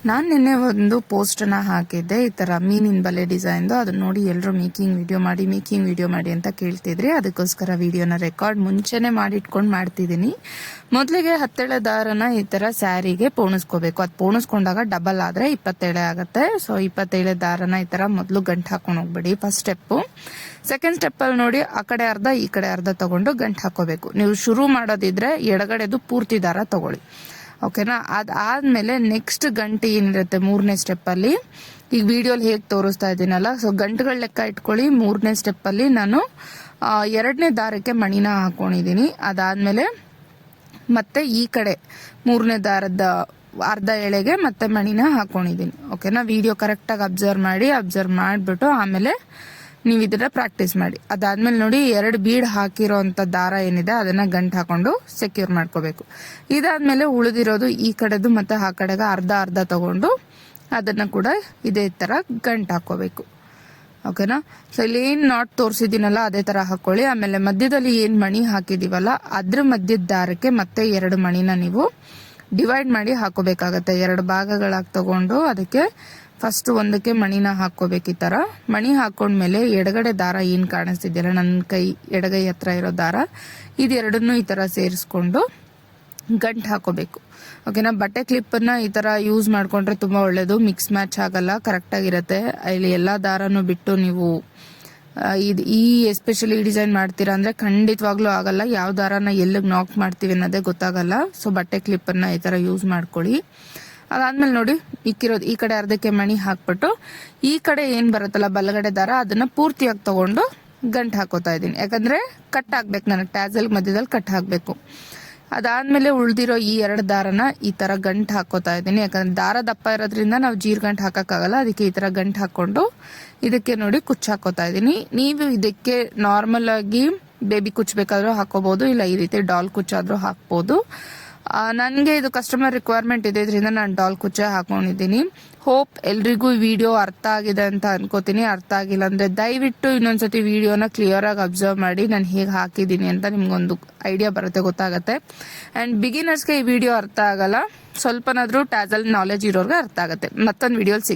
ನಾನು ನಿನ್ನೆ ಒಂದು ಪೋಸ್ಟನ್ನ ಹಾಕಿದ್ದೆ, ಈ ತರ ಮೀನಿನ ಬಲೆ ಡಿಸೈನ್ದು. ಅದನ್ನ ನೋಡಿ ಎಲ್ಲರೂ ಮೇಕಿಂಗ್ ವಿಡಿಯೋ ಮಾಡಿ ಅಂತ ಕೇಳ್ತಿದ್ರಿ. ಅದಕ್ಕೋಸ್ಕರ ವಿಡಿಯೋನ ರೆಕಾರ್ಡ್ ಮುಂಚೆನೆ ಮಾಡಿಟ್ಕೊಂಡು ಮಾಡ್ತಿದ್ದೀನಿ. ಮೊದಲಿಗೆ 10 ಎಳೆ ದಾರನ ಈ ತರ ಸ್ಯಾರಿಗೆ ಪೋಣಿಸ್ಕೋಬೇಕು. ಅದು ಪೋಣಿಸ್ಕೊಂಡಾಗ ಡಬಲ್ ಆದ್ರೆ 20 ಎಳೆ ಆಗುತ್ತೆ. ಸೊ 20 ಎಳೆ ದಾರನ ಈ ತರ ಮೊದಲು ಗಂಟು ಹಾಕೊಂಡು ಹೋಗ್ಬೇಡಿ, ಫಸ್ಟ್ ಸ್ಟೆಪ್. ಸೆಕೆಂಡ್ ಸ್ಟೆಪ್ ಅಲ್ಲಿ ನೋಡಿ, ಆ ಕಡೆ ಅರ್ಧ ಈ ಕಡೆ ಅರ್ಧ ತಗೊಂಡು ಗಂಟು ಹಾಕೋಬೇಕು. ನೀವು ಶುರು ಮಾಡೋದಿದ್ರೆ ಎಡಗಡೆದು ಪೂರ್ತಿ ದಾರ ತಗೊಳ್ಳಿ, ಓಕೆನಾ. ಅದಾದ್ಮೇಲೆ ನೆಕ್ಸ್ಟ್ ಗಂಟು ಏನಿರುತ್ತೆ 3ನೇ ಸ್ಟೆಪ್ ಅಲ್ಲಿ, ಈಗ ವಿಡಿಯೋಲಿ ಹೇಗೆ ತೋರಿಸ್ತಾ ಇದ್ದೀನಲ್ಲ, ಸೊ ಗಂಟುಗಳ ಲೆಕ್ಕ ಇಟ್ಕೊಳ್ಳಿ. 3ನೇ ಸ್ಟೆಪ್ ಅಲ್ಲಿ ನಾನು 2ನೇ ದಾರಕ್ಕೆ ಮಣಿನ ಹಾಕೊಂಡಿದೀನಿ. ಅದಾದ್ಮೇಲೆ ಮತ್ತೆ ಈ ಕಡೆ 3ನೇ ದಾರದ ಅರ್ಧ ಎಳೆಗೆ ಮತ್ತೆ ಮಣಿನ ಹಾಕೊಂಡಿದೀನಿ, ಓಕೆನಾ. ವಿಡಿಯೋ ಕರೆಕ್ಟಾಗಿ ಅಬ್ಸರ್ವ್ ಮಾಡಿಬಿಟ್ಟು ಆಮೇಲೆ ನೀವು ಇದನ್ನ ಪ್ರಾಕ್ಟೀಸ್ ಮಾಡಿ. ಅದಾದ್ಮೇಲೆ ನೋಡಿ, 2 ಬೀಡ್ ಹಾಕಿರೋ ಅಂತ ದಾರ ಏನಿದೆ ಅದನ್ನ ಗಂಟು ಹಾಕೊಂಡು ಸೆಕ್ಯೂರ್ ಮಾಡ್ಕೋಬೇಕು. ಇದಾದ್ಮೇಲೆ ಉಳಿದಿರೋದು ಈ ಕಡೆದು ಮತ್ತೆ ಆ ಕಡೆಗೆ ಅರ್ಧ ಅರ್ಧ ತಗೊಂಡು ಅದನ್ನ ಕೂಡ ಇದೇ ತರ ಗಂಟು ಹಾಕೋಬೇಕು, ಓಕೆನಾ. ಸೊ ಇಲ್ಲಿ ಏನ್ ನಾಟ್ ತೋರಿಸಿದೀನಲ್ಲ ಅದೇ ತರ ಹಾಕೊಳ್ಳಿ. ಆಮೇಲೆ ಮಧ್ಯದಲ್ಲಿ ಏನ್ ಮಣಿ ಹಾಕಿದೀವಲ್ಲ ಅದ್ರ ಮಧ್ಯದ ದಾರಕ್ಕೆ ಮತ್ತೆ 2 ಮಣಿನ ನೀವು ಡಿವೈಡ್ ಮಾಡಿ ಹಾಕೋಬೇಕಾಗತ್ತೆ. 2 ಭಾಗಗಳಾಗಿ ತಗೊಂಡು ಅದಕ್ಕೆ ಫಸ್ಟ್ ಒಂದಕ್ಕೆ ಮಣಿನ ಹಾಕೋಬೇಕು. ಈ ತರ ಮಣಿ ಹಾಕೊಂಡ್ಮೇಲೆ ಎಡಗಡೆ ದಾರ ಏನ್ ಕಾಣಿಸ್ತಿದ್ಯಲ್ಲ, ನನ್ನ ಕೈ ಎಡಗೈ ಹತ್ರ ಇರೋ ದಾರ, ಇದೆರಡನ್ನು ಈ ತರ ಸೇರಿಸ್ಕೊಂಡು ಗಂಟು ಹಾಕೋಬೇಕು, ಓಕೆನಾ. ಬಟ್ಟೆ ಕ್ಲಿಪ್ ಅನ್ನ ಈ ತರ ಯೂಸ್ ಮಾಡ್ಕೊಂಡ್ರೆ ತುಂಬಾ ಒಳ್ಳೇದು, ಮಿಕ್ಸ್ ಮ್ಯಾಚ್ ಆಗಲ್ಲ, ಕರೆಕ್ಟ್ ಆಗಿರತ್ತೆ. ಇಲ್ಲಿ ಎಲ್ಲಾ ದಾರನು ಬಿಟ್ಟು ನೀವು ಈ ಎಸ್ಪೆಷಲಿ ಈ ಡಿಸೈನ್ ಮಾಡ್ತೀರಾ ಅಂದ್ರೆ ಖಂಡಿತವಾಗ್ಲೂ ಆಗಲ್ಲ. ಯಾವ ದಾರನ ಎಲ್ಲಿಗೆ ನಾಕ್ ಮಾಡ್ತೀವಿ ಅನ್ನೋದೇ ಗೊತ್ತಾಗಲ್ಲ. ಸೊ ಬಟ್ಟೆ ಕ್ಲಿಪ್ ಅನ್ನ ಈ ತರ ಯೂಸ್ ಮಾಡ್ಕೊಳ್ಳಿ. ಅದಾದ್ಮೇಲೆ ನೋಡಿ, ಇಕ್ಕಿರೋದು ಈ ಕಡೆ ಅರ್ಧಕ್ಕೆ ಮಣಿ ಹಾಕ್ಬಿಟ್ಟು ಈ ಕಡೆ ಏನ್ ಬರುತ್ತಲ್ಲ ಬಲಗಡೆ ದಾರ ಅದನ್ನ ಪೂರ್ತಿಯಾಗಿ ತಗೊಂಡು ಗಂಟು ಹಾಕೋತಾ ಇದೀನಿ. ಯಾಕಂದ್ರೆ ಕಟ್ ಹಾಕ್ಬೇಕು, ನನಗೆ ಟ್ಯಾಸಲ್ ಮಧ್ಯದಲ್ಲಿ ಕಟ್ ಹಾಕ್ಬೇಕು. ಅದಾದ್ಮೇಲೆ ಉಳ್ದಿರೋ ಈ 2 ದಾರನ ಈ ತರ ಗಂಟು ಹಾಕೋತಾ ಇದೀನಿ. ಯಾಕಂದ್ರೆ ದಾರ ದಪ್ಪ ಇರೋದ್ರಿಂದ ನಾವು ಗಂಟು ಹಾಕಕ್ಕಾಗಲ್ಲ, ಅದಕ್ಕೆ ಈ ತರ ಗಂಟು ಹಾಕೊಂಡು ಇದಕ್ಕೆ ನೋಡಿ ಕುಚ್ಚು ಹಾಕೋತಾ ಇದೀನಿ. ನೀವು ಇದಕ್ಕೆ ನಾರ್ಮಲ್ ಆಗಿ ಬೇಬಿ ಕುಚ್ಚು ಬೇಕಾದ್ರೂ ಹಾಕೋಬಹುದು, ಇಲ್ಲ ಈ ರೀತಿ ಡಾಲ್ ಕುಚ್ಚಾದ್ರೂ ಹಾಕ್ಬೋದು. ನನಗೆ ಇದು ಕಸ್ಟಮರ್ ರಿಕ್ವೈರ್ಮೆಂಟ್ ಇದೆ, ಇದರಿಂದ ನಾನು ಡಾಲ್ ಕುಚ್ಚ ಹಾಕೊಂಡಿದ್ದೀನಿ. ಹೋಪ್ ಎಲ್ರಿಗೂ ಈ ವಿಡಿಯೋ ಅರ್ಥ ಆಗಿದೆ ಅಂತ ಅನ್ಕೋತೀನಿ. ಅರ್ಥ ಆಗಿಲ್ಲ ಅಂದ್ರೆ ದಯವಿಟ್ಟು ಇನ್ನೊಂದ್ಸತಿ ವಿಡಿಯೋನ ಕ್ಲಿಯರ್ ಆಗಿ ಅಬ್ಸರ್ವ್ ಮಾಡಿ, ನಾನು ಹೇಗೆ ಹಾಕಿದ್ದೀನಿ ಅಂತ ನಿಮ್ಗೊಂದು ಐಡಿಯಾ ಬರುತ್ತೆ, ಗೊತ್ತಾಗತ್ತೆ. ಅಂಡ್ ಬಿಗಿನರ್ಸ್ಗೆ ಈ ವಿಡಿಯೋ ಅರ್ಥ ಆಗಲ್ಲ, ಸ್ವಲ್ಪನಾದ್ರೂ ಟ್ಯಾಸಲ್ ನಾಲೆಜ್ ಇರೋರ್ಗೆ ಅರ್ಥ ಆಗುತ್ತೆ. ಮತ್ತೊಂದು ವಿಡಿಯೋ